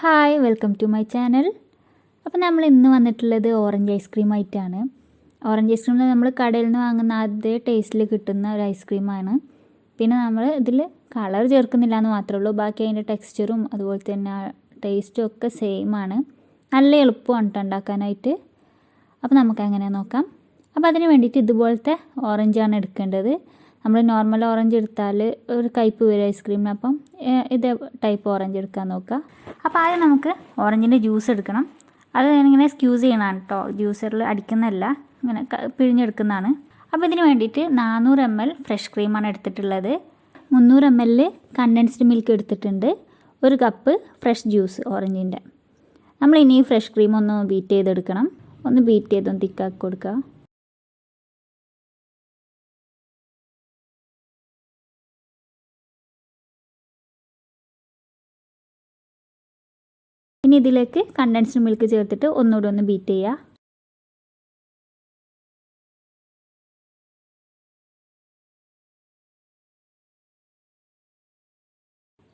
Hi welcome to my channel. അപ്പോൾ നമ്മൾ ഇന്ന് വന്നിട്ടുള്ളത് ഓറഞ്ച് ഐസ്ക്രീം ആയിട്ടാണ്. ഓറഞ്ച് ഐസ്ക്രീം നമ്മൾ കടയിൽ നിന്ന് വാങ്ങുന്ന അതേ ടേസ്റ്റിൽ കിട്ടുന്ന ഒരു ഐസ്ക്രീമാണ്. പിന്നെ നമ്മൾ ഇതിൽ കളർ ചേർക്കുന്നില്ല എന്ന് മാത്രമേ ഉള്ളൂ. ബാക്കി അതിൻ്റെ ടെക്സ്ചറും അതുപോലെ തന്നെ ടേസ്റ്റും ഒക്കെ സെയിം ആണ്. നല്ല എളുപ്പമാണ് കേട്ടോ ഉണ്ടാക്കാനായിട്ട്. അപ്പോൾ നമുക്ക് അങ്ങനെ നോക്കാം. അപ്പോൾ അതിന് വേണ്ടിയിട്ട് ഇതുപോലത്തെ ഓറഞ്ചാണ് എടുക്കേണ്ടത്. നമ്മൾ നോർമൽ ഓറഞ്ച് എടുത്താൽ ഒരു കയ്പ്പ് വരും ഐസ്ക്രീമിന്. അപ്പം ഇതേ ടൈപ്പ് ഓറഞ്ച് എടുക്കാൻ നോക്കുക. അപ്പോൾ ആദ്യം നമുക്ക് ഓറഞ്ചിൻ്റെ ജ്യൂസ് എടുക്കണം. അത് ഞാനിങ്ങനെ സ്ക്യൂസ് ചെയ്യണമാണ് കേട്ടോ, ജ്യൂസറിൽ അടിക്കുന്നതല്ല, ഇങ്ങനെ പിഴിഞ്ഞെടുക്കുന്നതാണ്. അപ്പോൾ ഇതിന് വേണ്ടിയിട്ട് 400 ml ഫ്രഷ് ക്രീമാണ് എടുത്തിട്ടുള്ളത്. 300 ml കണ്ടൻസ്ഡ് മിൽക്ക് എടുത്തിട്ടുണ്ട്. 1 കപ്പ് ഫ്രഷ് ജ്യൂസ് ഓറഞ്ചിൻ്റെ. നമ്മൾ ഇനി ഫ്രഷ് ക്രീം ഒന്ന് ബീറ്റ് ചെയ്തെടുക്കണം. ഒന്ന് ബീറ്റ് ചെയ്തൊന്ന് തിക്കാക്കി കൊടുക്കുക. ഇനി ഇതിലേക്ക് കണ്ടൻസ്ഡ് മിൽക്ക് ചേർത്തിട്ട് ഒന്നുകൂടി ഒന്ന് ബീറ്റ് ചെയ്യുക.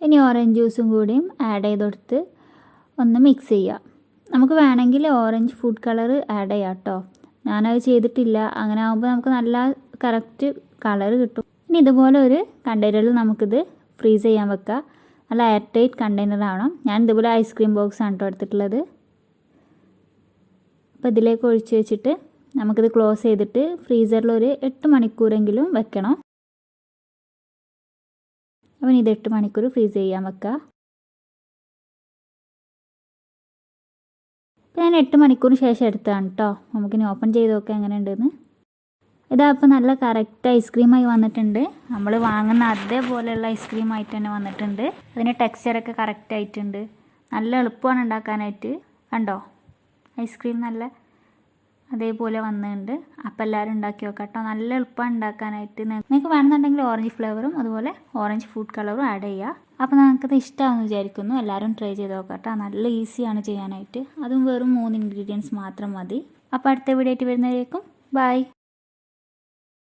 ഇനി ഓറഞ്ച് ജ്യൂസും കൂടിയും ആഡ് ചെയ്ത് കൊടുത്ത് ഒന്ന് മിക്സ് ചെയ്യുക. നമുക്ക് വേണമെങ്കിൽ ഓറഞ്ച് ഫുഡ് കളർ ആഡ് ചെയ്യാം കേട്ടോ. ഞാനത് ചെയ്തിട്ടില്ല. അങ്ങനെ ആകുമ്പോൾ നമുക്ക് നല്ല കറക്റ്റ് കളർ കിട്ടും. ഇനി ഇതുപോലെ ഒരു കണ്ടെയ്നറിൽ നമുക്കിത് ഫ്രീസ് ചെയ്യാൻ വെക്കാം. നല്ല എയർ ടൈറ്റ് കണ്ടെയ്നർ ആവണം. ഞാൻ ഇതുപോലെ ഐസ്ക്രീം ബോക്സ് ആണ് കേട്ടോ എടുത്തിട്ടുള്ളത്. അപ്പോൾ ഇതിലേക്ക് ഒഴിച്ച് വെച്ചിട്ട് നമുക്കിത് ക്ലോസ് ചെയ്തിട്ട് ഫ്രീസറിൽ ഒരു 8 മണിക്കൂറെങ്കിലും വെക്കണം. അപ്പം ഇത് 8 മണിക്കൂർ ഫ്രീസ് ചെയ്യാൻ വെക്കുക. അപ്പോൾ ഞാൻ 8 മണിക്കൂറിന് ശേഷം എടുത്തതാണ് കേട്ടോ. നമുക്കിനി ഓപ്പൺ ചെയ്ത് നോക്കാം എങ്ങനെ ഉണ്ടെന്ന്. ഇതാ ഇപ്പോൾ നല്ല കറക്റ്റ് ഐസ്ക്രീമായി വന്നിട്ടുണ്ട്. നമ്മൾ വാങ്ങുന്ന അതേപോലെയുള്ള ഐസ്ക്രീമായിട്ട് തന്നെ വന്നിട്ടുണ്ട്. അതിൻ്റെ ടെക്സ്ചറൊക്കെ കറക്റ്റ് ആയിട്ടുണ്ട്. നല്ല എളുപ്പമാണ് ഉണ്ടാക്കാനായിട്ട്. കണ്ടോ, ഐസ്ക്രീം നല്ല അതേപോലെ വന്നിട്ടുണ്ട്. അപ്പോൾ എല്ലാവരും ഉണ്ടാക്കി നോക്കാം കേട്ടോ. നല്ല എളുപ്പമാണ് ഉണ്ടാക്കാനായിട്ട്. നിങ്ങൾക്ക് വേണമെന്നുണ്ടെങ്കിൽ ഓറഞ്ച് ഫ്ലേവറും അതുപോലെ ഓറഞ്ച് ഫുഡ് കളറും ആഡ് ചെയ്യുക. അപ്പോൾ നിങ്ങൾക്കത് ഇഷ്ടമാണെന്ന് വിചാരിക്കുന്നു. എല്ലാവരും ട്രൈ ചെയ്ത് നോക്കാം കേട്ടോ. നല്ല ഈസിയാണ് ചെയ്യാനായിട്ട്. അതും വെറും 3 ഇൻഗ്രീഡിയൻസ് മാത്രം മതി. അപ്പോൾ അടുത്ത വീഡിയോ ആയിട്ട് വരുന്നവരേക്കും ബൈ.